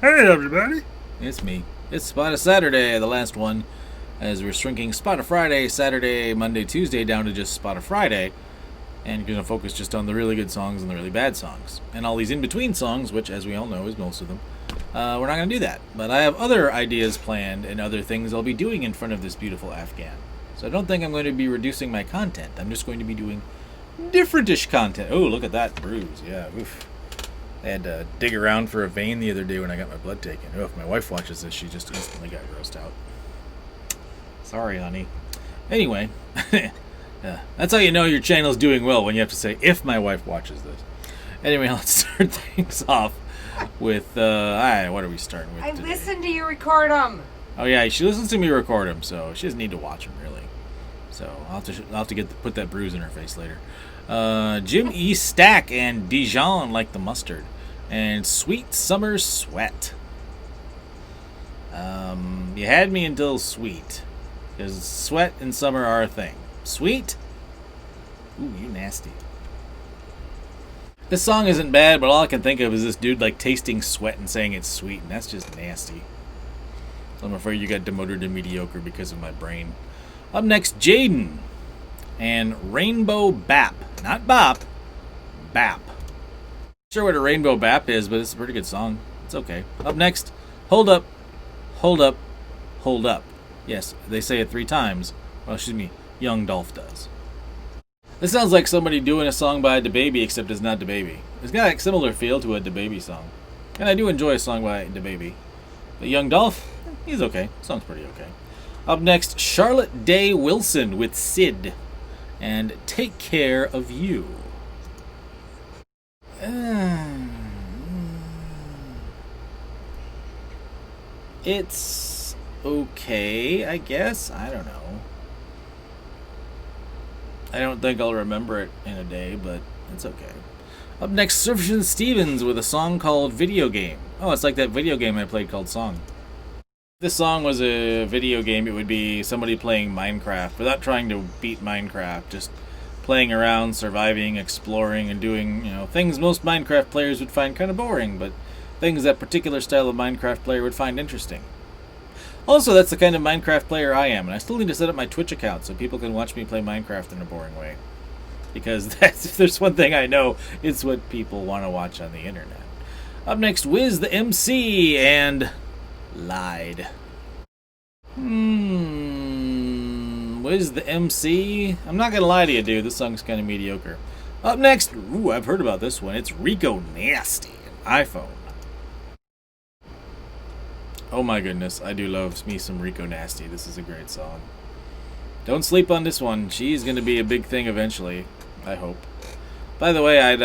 Hey everybody! It's me. It's Spot of Saturday, the last one, as we're shrinking Spot of Friday, Saturday, Monday, Tuesday down to just Spot of Friday, and you're going to focus just on the really good songs and the really bad songs. And all these in-between songs, which, as we all know, is most of them, we're not going to do that. But I have other ideas planned and other things I'll be doing in front of this beautiful Afghan. So I don't think I'm going to be reducing my content. I'm just going to be doing differentish content. Oh, look at that bruise. Yeah, oof. I had to dig around for a vein the other day when I got my blood taken. Oh, if my wife watches this, she just instantly got grossed out. Sorry, honey. Anyway, that's how you know your channel's doing well, when you have to say, if my wife watches this. Anyway, let's start things off with, what are we starting with I today? listened to you record them. Oh, yeah, she listens to me record them, so she doesn't need to watch them, really. So I'll have to put that bruise in her face later. Jim E. Stack and Dijon like the mustard. And Sweet Summer Sweat. You had me until sweet. Because sweat and summer are a thing. Sweet? Ooh, you nasty. This song isn't bad, but all I can think of is this dude like tasting sweat and saying it's sweet, and that's just nasty. So I'm afraid you got demoted to mediocre because of my brain. Up next, Jaden and Rainbow Bap. Not Bop, Bap. Sure what a Rainbow Bap is, but it's a pretty good song. It's okay. Up next, Hold Up, Hold Up, Hold Up. Yes, they say it 3 times. Well, excuse me, young Dolph does. This sounds like somebody doing a song by DaBaby, except it's not DaBaby. It's got a similar feel to a DaBaby song. And I do enjoy a song by DaBaby. But young Dolph, he's okay. The song's pretty okay. Up next, Charlotte Day Wilson with Sid and Take Care of You. It's okay, I guess. I don't know. I don't think I'll remember it in a day, but it's okay. Up next, Sufjan Stevens with a song called Video Game. Oh, it's like that video game I played called Song. If this song was a video game, it would be somebody playing Minecraft without trying to beat Minecraft, just playing around, surviving, exploring, and doing, things most Minecraft players would find kind of boring, but things that particular style of Minecraft player would find interesting. Also, that's the kind of Minecraft player I am, and I still need to set up my Twitch account so people can watch me play Minecraft in a boring way. Because if there's one thing I know, it's what people want to watch on the internet. Up next, WizTheMC and Lied. WizTheMC? I'm not gonna lie to you, dude. This song's kind of mediocre. Up next, ooh, I've heard about this one. It's Rico Nasty, iPhone. Oh my goodness, I do love me some Rico Nasty. This is a great song. Don't sleep on this one. She's gonna be a big thing eventually, I hope. By the way, I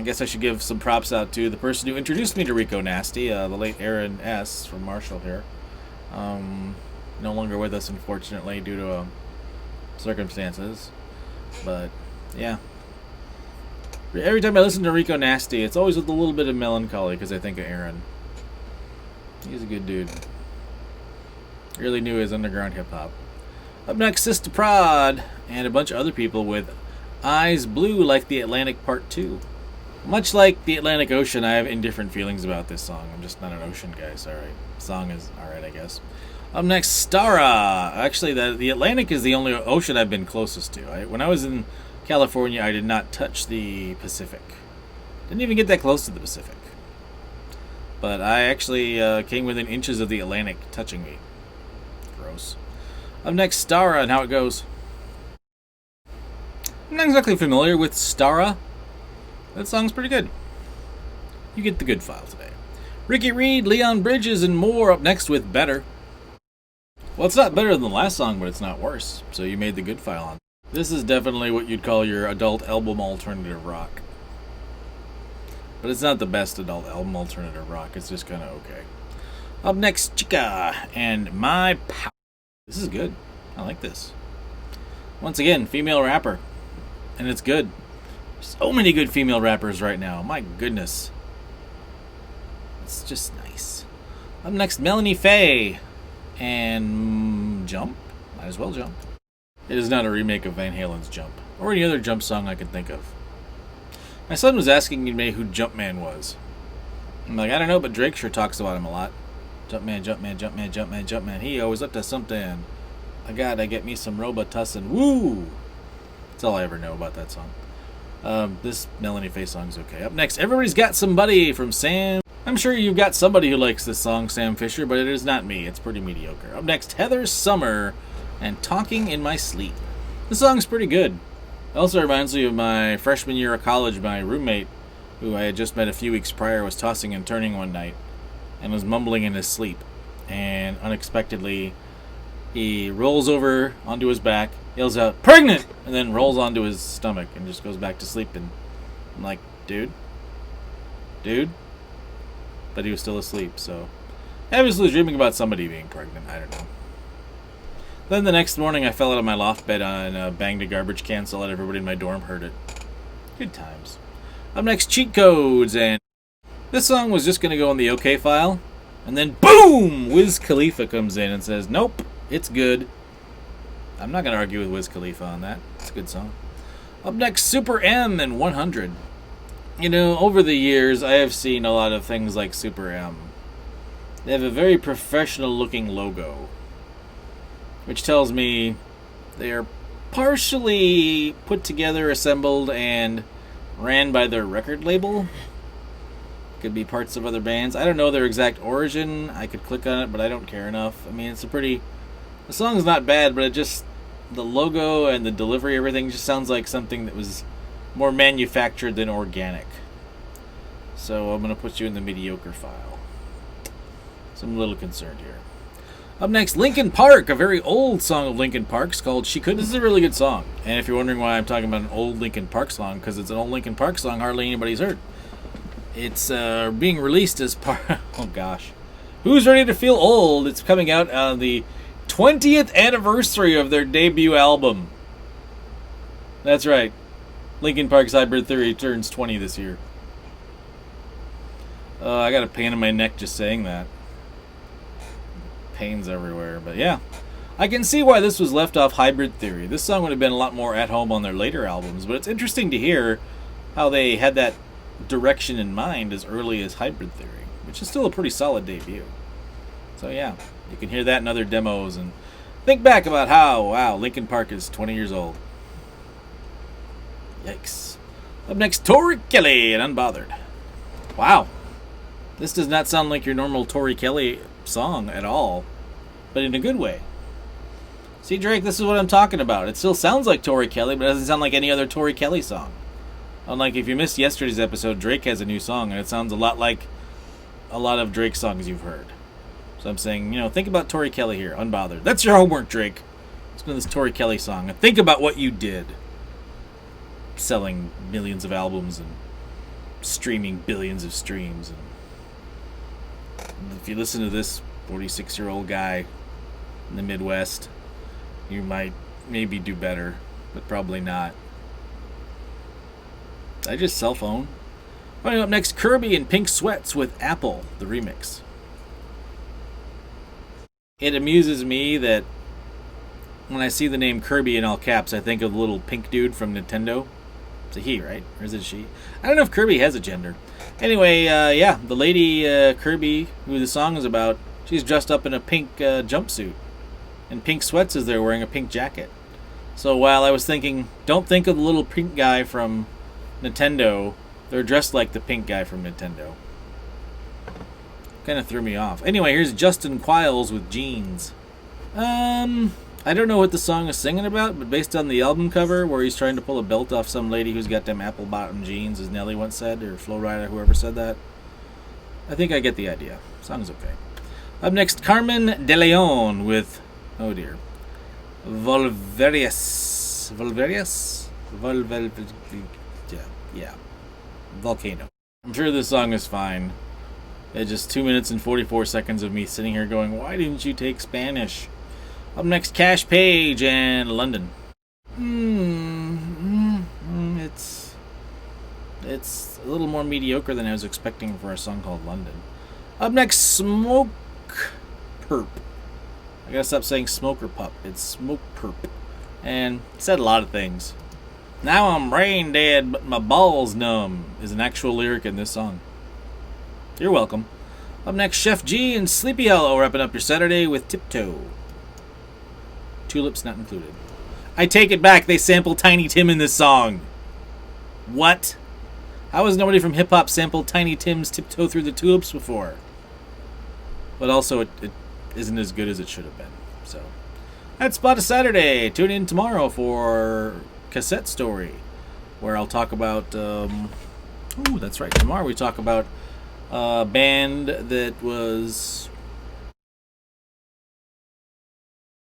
guess I should give some props out to the person who introduced me to Rico Nasty, the late Aaron S. from Marshall here. No longer with us, unfortunately, due to circumstances. But, yeah. Every time I listen to Rico Nasty, it's always with a little bit of melancholy because I think of Aaron. He's a good dude. Really knew his underground hip-hop. Up next, Sista Prod and a bunch of other people with Eyes Blue Like the Atlantic Part 2. Much like the Atlantic Ocean, I have indifferent feelings about this song. I'm just not an ocean guy, sorry. The song is alright, I guess. Up next, Starrah. Actually, the Atlantic is the only ocean I've been closest to. When I was in California, I did not touch the Pacific. Didn't even get that close to the Pacific. But I actually came within inches of the Atlantic touching me. Gross. Up next, Starrah and how it goes. I'm not exactly familiar with Starrah. That song's pretty good. You get the good file today. Ricky Reed, Leon Bridges, and more up next with Better. Well, it's not better than the last song, but it's not worse. So you made the good file on. This is definitely what you'd call your adult album alternative rock. But it's not the best adult album alternative rock. It's just kind of okay. Up next, CHIKA and My Power. This is good. I like this. Once again, female rapper. And it's good. So many good female rappers right now. My goodness. It's just nice. Up next, Melanie Faye. And Jump. Might as well jump. It is not a remake of Van Halen's Jump. Or any other Jump song I can think of. My son was asking me who Jumpman was. I'm like, I don't know, but Drake sure talks about him a lot. Jumpman, Jumpman, Jumpman, Jumpman, Jumpman. He always up to something. I gotta get me some Robitussin. Woo! That's all I ever know about that song. This Melanie Faye song's okay. Up next, Everybody's Got Somebody from Sam. I'm sure you've got somebody who likes this song, Sam Fisher, but it is not me. It's pretty mediocre. Up next, Heather's Sommer and Talking in My Sleep. This song's pretty good. It also reminds me of my freshman year of college. My roommate, who I had just met a few weeks prior, was tossing and turning one night and was mumbling in his sleep. And unexpectedly, he rolls over onto his back, yells out, "Pregnant!" and then rolls onto his stomach and just goes back to sleep. And I'm like, dude? But he was still asleep, so obviously dreaming about somebody being pregnant. I don't know. Then the next morning, I fell out of my loft bed and banged a garbage can so that everybody in my dorm heard it. Good times. Up next, Cheat Codes, and this song was just going to go in the OK file, and then boom! Wiz Khalifa comes in and says, nope, it's good. I'm not going to argue with Wiz Khalifa on that. It's a good song. Up next, SuperM and 100. You know, over the years, I have seen a lot of things like SuperM. They have a very professional-looking logo, which tells me they are partially put together, assembled, and ran by their record label. Could be parts of other bands. I don't know their exact origin. I could click on it, but I don't care enough. I mean, the song's not bad, but the logo and the delivery, everything just sounds like something that was more manufactured than organic. So I'm going to put you in the mediocre file. So I'm a little concerned here. Up next, Linkin Park, a very old song of Linkin Park's called She Could. This is a really good song. And if you're wondering why I'm talking about an old Linkin Park song, because it's an old Linkin Park song hardly anybody's heard. It's being released as part... Oh, gosh. Who's Ready to Feel Old? It's coming out on the 20th anniversary of their debut album. That's right. Linkin Park's Hybrid Theory turns 20 this year. I got a pain in my neck just saying that. Pains everywhere, but yeah. I can see why this was left off Hybrid Theory. This song would have been a lot more at home on their later albums, but it's interesting to hear how they had that direction in mind as early as Hybrid Theory, which is still a pretty solid debut. So yeah, you can hear that in other demos and think back about how, wow, Linkin Park is 20 years old. Yikes. Up next, Tori Kelly and Unbothered. Wow. This does not sound like your normal Tori Kelly song at all, but in a good way. See, Drake, this is what I'm talking about. It still sounds like Tori Kelly, but it doesn't sound like any other Tori Kelly song. Unlike if you missed yesterday's episode, Drake has a new song, and it sounds a lot like a lot of Drake songs you've heard. So I'm saying, think about Tori Kelly here, Unbothered. That's your homework, Drake. Listen to this Tori Kelly song, and think about what you did. Selling millions of albums and streaming billions of streams. And if you listen to this 46-year-old guy in the Midwest, you might maybe do better, but probably not. Did I just cell phone? Running up next, Kirby and Pink Sweats with Apple, the remix. It amuses me that when I see the name Kirby in all caps, I think of the little pink dude from Nintendo. It's a he, right? Or is it a she? I don't know if Kirby has a gender. Anyway, the lady Kirby, who the song is about, she's dressed up in a pink jumpsuit. And Pink Sweats is there wearing a pink jacket. So while I was thinking, don't think of the little pink guy from Nintendo, they're dressed like the pink guy from Nintendo. Kind of threw me off. Anyway, here's Justin Quiles with Jeans. I don't know what the song is singing about, but based on the album cover, where he's trying to pull a belt off some lady who's got them apple bottom jeans, as Nelly once said, or Flo Rida, whoever said that, I think I get the idea. Song's okay. Up next, Carmen DeLeon with, oh dear, Volverius. Yeah. Volcano. I'm sure this song is fine. It's just 2 minutes and 44 seconds of me sitting here going, why didn't you take Spanish? Up next, Kaash, Paige, and London. It's a little more mediocre than I was expecting for a song called London. Up next, Smokepurpp. I gotta stop saying Smokepurpp. It's Smokepurpp. And it said a lot of things. Now I'm brain dead, but my balls numb is an actual lyric in this song. You're welcome. Up next, Sheff G and Sleepy Hollow wrapping up your Saturday with Tiptoe. Tulips not included. I take it back. They sample Tiny Tim in this song. What? How has nobody from hip hop sampled Tiny Tim's Tiptoe Through the Tulips before? But also, it isn't as good as it should have been. So, that's Spot of Saturday. Tune in tomorrow for Cassette Story, where I'll talk about. That's right. Tomorrow we talk about a band that was